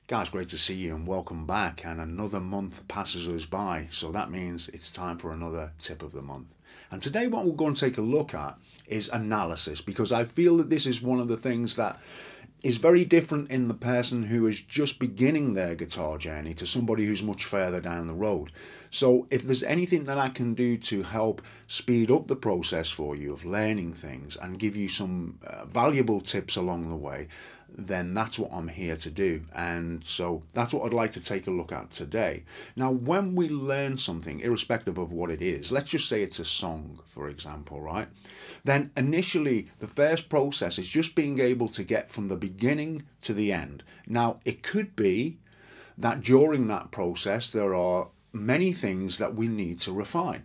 Guys, great to see you and welcome back. And another month passes us by, so that means it's time for another tip of the month. And today, what we're going to take a look at is analysis, because I feel that this is one of the things that is very different in the person who is just beginning their guitar journey to somebody who's much further down the road. So if there's anything that I can do to help speed up the process for you of learning things and give you some valuable tips along the way, then that's what I'm here to do. And so that's what I'd like to take a look at today. Now, when we learn something, irrespective of what it is, let's just say it's a song, for example, right? Then initially, the first process is just being able to get from the beginning to the end. Now, it could be that during that process, there are many things that we need to refine.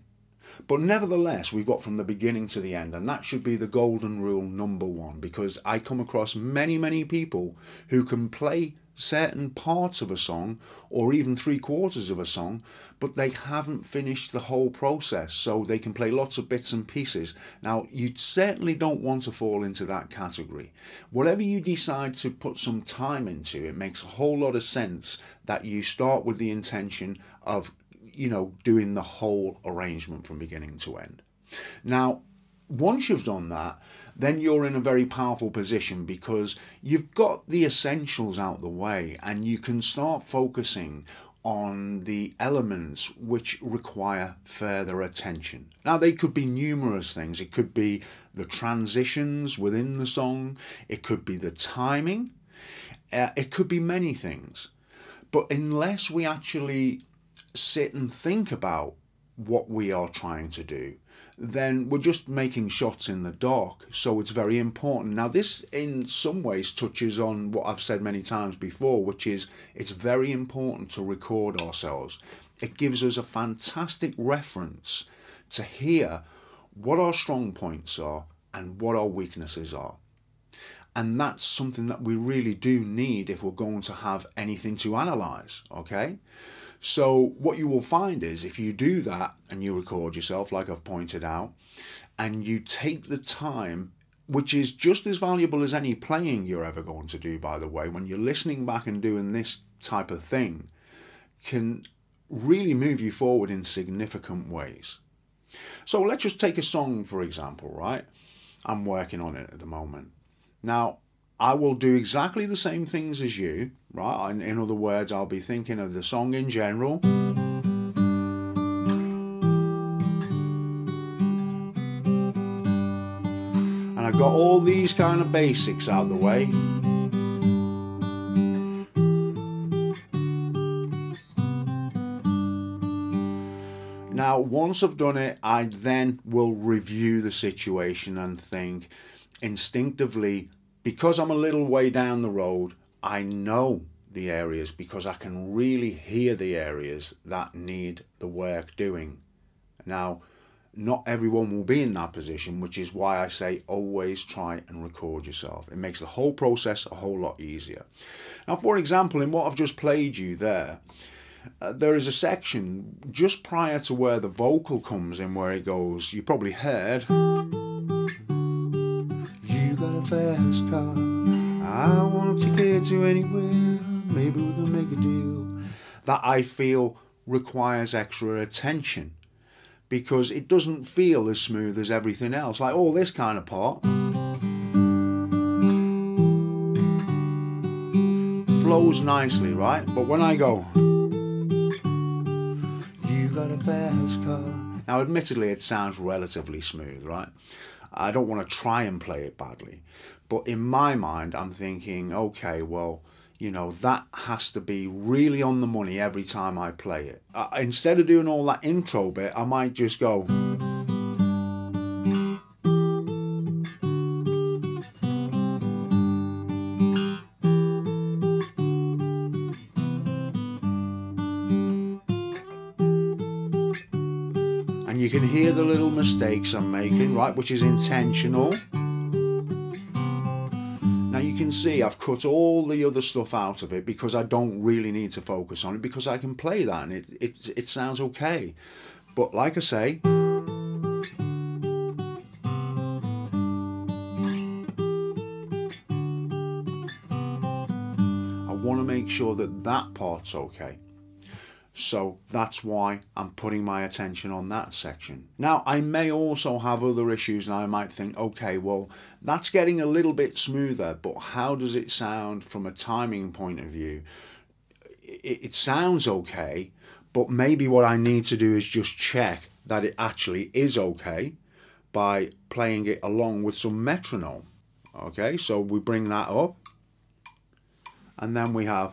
But nevertheless, we've got from the beginning to the end, and that should be the golden rule number one, because I come across many people who can play certain parts of a song or even 3/4 of a song, but they haven't finished the whole process, so they can play lots of bits and pieces. Now, you certainly don't want to fall into that category. Whatever you decide to put some time into, it makes a whole lot of sense that you start with the intention of doing the whole arrangement from beginning to end. Now, once you've done that, then you're in a very powerful position because you've got the essentials out the way and you can start focusing on the elements which require further attention. Now, they could be numerous things. It could be the transitions within the song. It could be the timing. It could be many things. But unless we actually sit and think about what we are trying to do, then we're just making shots in the dark. So it's very important. Now, this in some ways touches on what I've said many times before, which is it's very important to record ourselves. It gives us a fantastic reference to hear what our strong points are and what our weaknesses are. And that's something that we really do need if we're going to have anything to analyze, okay? So what you will find is if you do that and you record yourself, like I've pointed out, and you take the time, which is just as valuable as any playing you're ever going to do, by the way, when you're listening back and doing this type of thing, can really move you forward in significant ways. So let's just take a song, for example, right? I'm working on it at the moment. Now, I will do exactly the same things as you, right? In other words, I'll be thinking of the song in general. And I've got all these kind of basics out the way. Now, once I've done it, I then will review the situation and think instinctively, because I'm a little way down the road, I know the areas because I can really hear the areas that need the work doing. Now, not everyone will be in that position, which is why I say always try and record yourself. It makes the whole process a whole lot easier. Now, for example, in what I've just played you there is a section just prior to where the vocal comes in, where it goes, you probably heard, got a fast car, I want to get you anywhere, maybe we can make a deal. That I feel requires extra attention because it doesn't feel as smooth as everything else. Like all this kind of part flows nicely, right? But when I go, you got a fast car, now admittedly it sounds relatively smooth, right? I don't want to try and play it badly, but in my mind I'm thinking, okay, well, that has to be really on the money every time I play it. Instead of doing all that intro bit, I might just go, and you can hear the little mistakes I'm making, right, which is intentional. Now you can see I've cut all the other stuff out of it because I don't really need to focus on it, because I can play that and it sounds okay. But like I say, want to make sure that that part's okay. So that's why I'm putting my attention on that section. Now, I may also have other issues, and I might think, okay, well, that's getting a little bit smoother, but how does it sound from a timing point of view? It sounds okay, but maybe what I need to do is just check that it actually is okay by playing it along with some metronome. Okay, so we bring that up, and then we have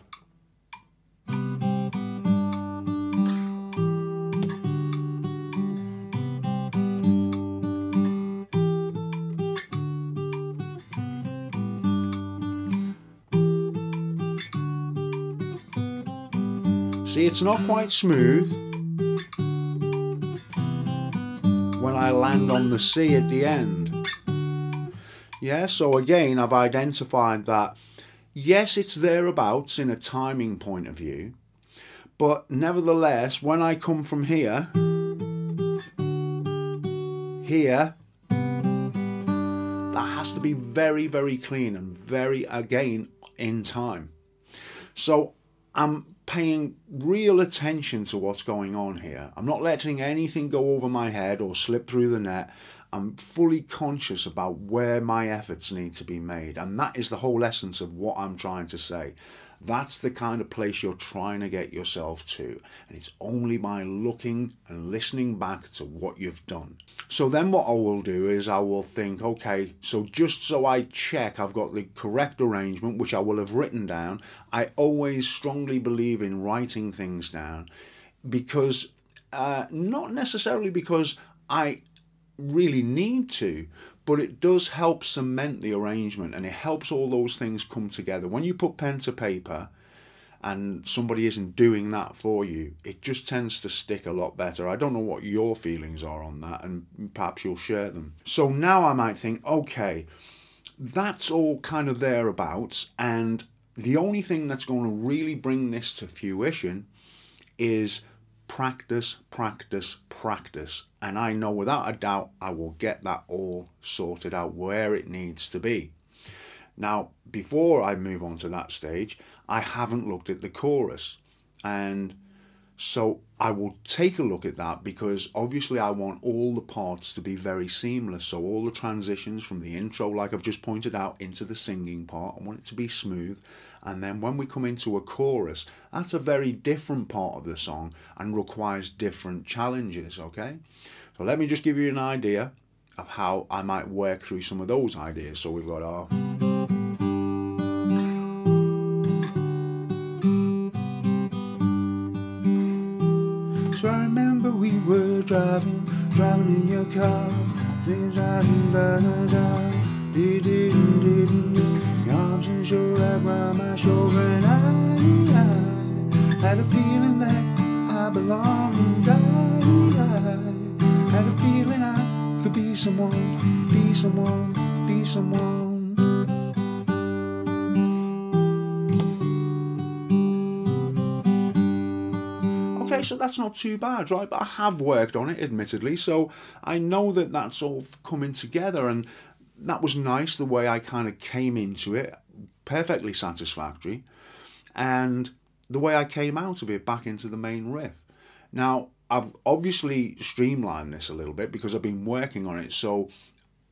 see, it's not quite smooth when I land on the C at the end. Yeah, so again, I've identified that, yes, it's thereabouts in a timing point of view, but nevertheless, when I come from here, that has to be very, very clean and very, again, in time. So I'm paying real attention to what's going on here. I'm not letting anything go over my head or slip through the net. I'm fully conscious about where my efforts need to be made, and that is the whole essence of what I'm trying to say. That's the kind of place you're trying to get yourself to, and it's only by looking and listening back to what you've done. So then what I will do is I will think, okay, so just so I check I've got the correct arrangement, which I will have written down. I always strongly believe in writing things down, because not necessarily because I really need to, but it does help cement the arrangement, and it helps all those things come together. When you put pen to paper and somebody isn't doing that for you, it just tends to stick a lot better. I don't know what your feelings are on that, and perhaps you'll share them. So now I might think, okay, that's all kind of thereabouts, and the only thing that's going to really bring this to fruition is practice, practice, practice. And I know without a doubt I will get that all sorted out where it needs to be. Now, before I move on to that stage, I haven't looked at the chorus, and so I will take a look at that, because obviously I want all the parts to be very seamless. So all the transitions from the intro, like I've just pointed out, into the singing part, I want it to be smooth. And then when we come into a chorus, that's a very different part of the song and requires different challenges, okay? So let me just give you an idea of how I might work through some of those ideas. So we've got our... So I remember we were driving in your car. Your arms and your wrap around my shoulder, and I had a feeling that I belonged, and I had a feeling I could be someone, be someone, be someone. Okay, so that's not too bad, right? But I have worked on it, admittedly, so I know that that's all coming together, and that was nice the way I kind of came into it, perfectly satisfactory, and the way I came out of it back into the main riff. Now, I've obviously streamlined this a little bit because I've been working on it, so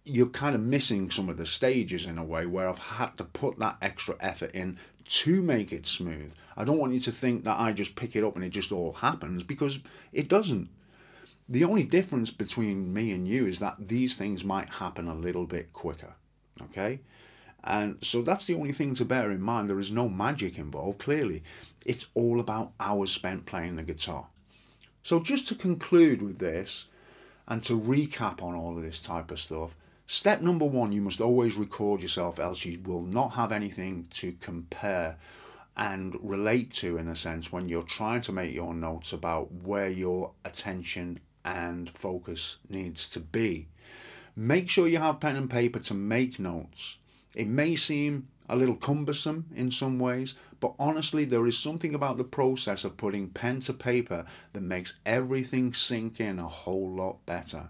you're kind of missing some of the stages in a way where I've had to put that extra effort in to make it smooth. I don't want you to think that I just pick it up and it just all happens, because it doesn't. The only difference between me and you is that these things might happen a little bit quicker, okay? And so that's the only thing to bear in mind. There is no magic involved, clearly. It's all about hours spent playing the guitar. So just to conclude with this, and to recap on all of this type of stuff, step number one, you must always record yourself, else you will not have anything to compare and relate to, in a sense, when you're trying to make your notes about where your attention and focus needs to be. Make sure you have pen and paper to make notes. It may seem a little cumbersome in some ways, but honestly there is something about the process of putting pen to paper that makes everything sink in a whole lot better.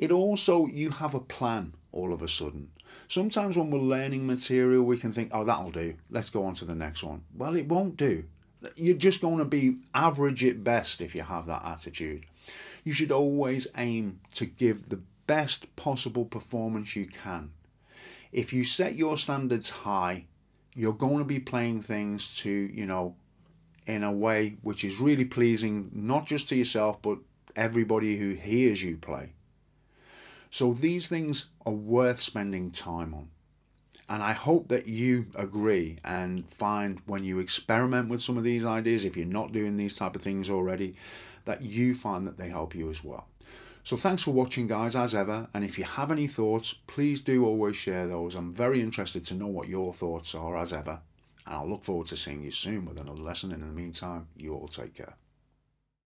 It also, you have a plan all of a sudden. Sometimes when we're learning material, we can think, oh, that'll do. Let's go on to the next one. Well, it won't do. You're just going to be average at best if you have that attitude. You should always aim to give the best possible performance you can. If you set your standards high, you're going to be playing things to, in a way which is really pleasing, not just to yourself, but everybody who hears you play. So these things are worth spending time on. And I hope that you agree and find when you experiment with some of these ideas, if you're not doing these type of things already, that you find that they help you as well. So thanks for watching, guys, as ever. And if you have any thoughts, please do always share those. I'm very interested to know what your thoughts are, as ever. And I'll look forward to seeing you soon with another lesson. And in the meantime, you all take care.